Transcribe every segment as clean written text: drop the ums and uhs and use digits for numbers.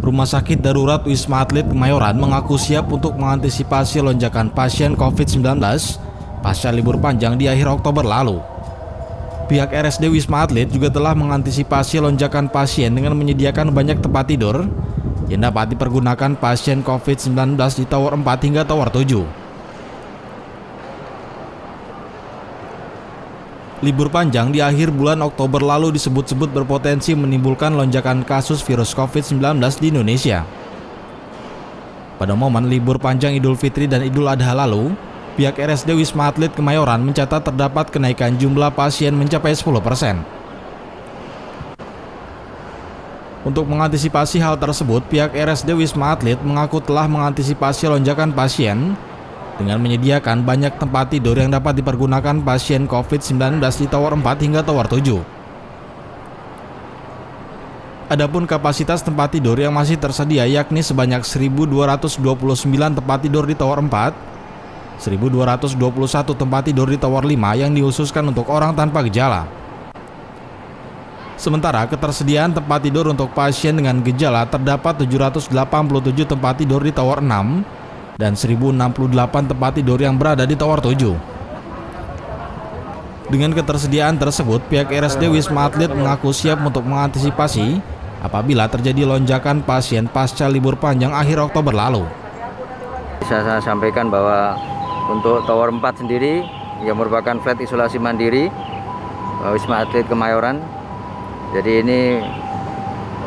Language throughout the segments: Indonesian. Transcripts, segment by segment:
Rumah Sakit Darurat Wisma Atlet Kemayoran mengaku siap untuk mengantisipasi lonjakan pasien COVID-19 pasca libur panjang di akhir Oktober lalu. Pihak RSD Wisma Atlet juga telah mengantisipasi lonjakan pasien dengan menyediakan banyak tempat tidur yang dapat dipergunakan pasien COVID-19 di Tower 4 hingga Tower 7. Libur panjang di akhir bulan Oktober lalu disebut-sebut berpotensi menimbulkan lonjakan kasus virus COVID-19 di Indonesia. Pada momen libur panjang Idul Fitri dan Idul Adha lalu, pihak RSD Wisma Atlet Kemayoran mencatat terdapat kenaikan jumlah pasien mencapai 10%. Untuk mengantisipasi hal tersebut, pihak RSD Wisma Atlet mengaku telah mengantisipasi lonjakan pasien dengan menyediakan banyak tempat tidur yang dapat dipergunakan pasien COVID-19 di Tower 4 hingga Tower 7. Adapun kapasitas tempat tidur yang masih tersedia yakni sebanyak 1.229 tempat tidur di Tower 4, 1.221 tempat tidur di Tower 5 yang dihususkan untuk orang tanpa gejala. Sementara ketersediaan tempat tidur untuk pasien dengan gejala terdapat 787 tempat tidur di Tower 6 dan 1.068 tempat tidur yang berada di Tower 7. Dengan ketersediaan tersebut, pihak RSD Wisma Atlet mengaku siap untuk mengantisipasi apabila terjadi lonjakan pasien pasca libur panjang akhir Oktober lalu. Bisa saya sampaikan bahwa untuk Tower 4 sendiri yang merupakan flat isolasi mandiri Wisma Atlet Kemayoran. Jadi ini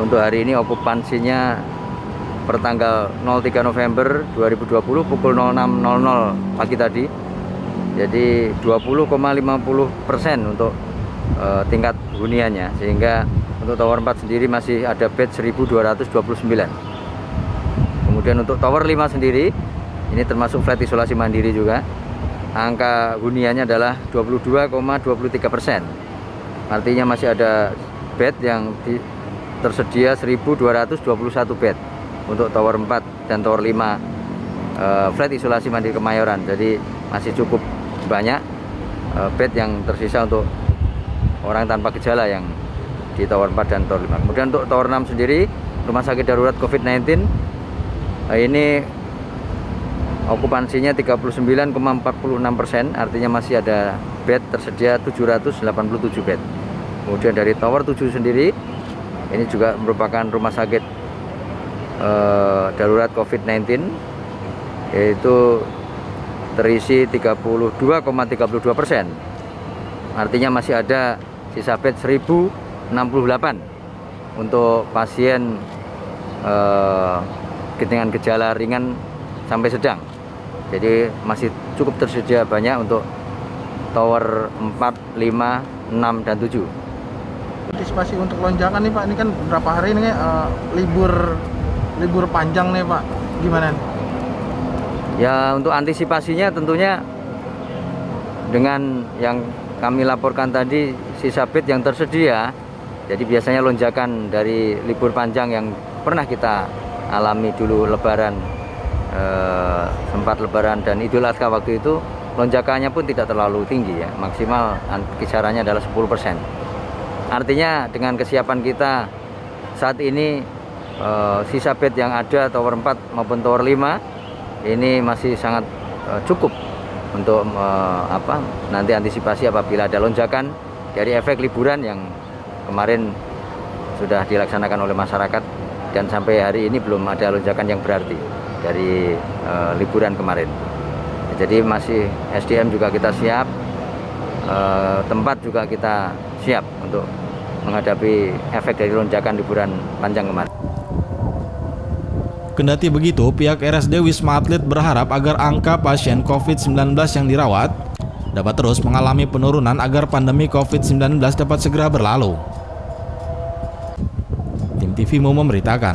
untuk hari ini okupansinya per tanggal 03 November 2020 pukul 06.00 pagi tadi. Jadi 20,50% untuk tingkat huniannya, sehingga untuk Tower 4 sendiri masih ada bed 1.229. Kemudian untuk Tower 5 sendiri, ini termasuk flat isolasi mandiri juga, angka huniannya adalah 22,23%. Artinya masih ada bed yang tersedia 1.221 bed untuk Tower 4 dan Tower 5 flat isolasi mandiri Kemayoran. Jadi masih cukup banyak bed yang tersisa untuk orang tanpa gejala yang di Tower 4 dan Tower 5. Kemudian untuk Tower 6 sendiri, Rumah Sakit Darurat COVID-19, ini okupansinya 39,46%, artinya masih ada bed tersedia 787 bed. Kemudian dari Tower 7 sendiri, ini juga merupakan rumah sakit darurat COVID-19, yaitu terisi 32,32%. Artinya masih ada sisa bed 1.068 untuk pasien dengan gejala ringan sampai sedang. Jadi masih cukup tersedia banyak untuk Tower 4, 5, 6, dan 7. Antisipasi untuk lonjakan nih Pak, ini kan beberapa hari ini libur panjang nih Pak, gimana? Ya, untuk antisipasinya tentunya dengan yang kami laporkan tadi, sisa bed yang tersedia. Jadi biasanya lonjakan dari libur panjang yang pernah kita alami dulu Lebaran, sempat Lebaran dan Idul Adha waktu itu, lonjakannya pun tidak terlalu tinggi ya, maksimal kisarannya adalah 10%. Artinya dengan kesiapan kita saat ini, sisa bed yang ada Tower 4 maupun Tower 5 ini masih sangat cukup untuk nanti antisipasi apabila ada lonjakan dari efek liburan yang kemarin sudah dilaksanakan oleh masyarakat, dan sampai hari ini belum ada lonjakan yang berarti dari liburan kemarin. Jadi masih SDM juga kita siap, tempat juga kita siap untuk menghadapi efek dari lonjakan liburan panjang kemarin. Kendati begitu, pihak RSD Wisma Atlet berharap agar angka pasien COVID-19 yang dirawat dapat terus mengalami penurunan agar pandemi COVID-19 dapat segera berlalu. Tim TV Mo memberitakan.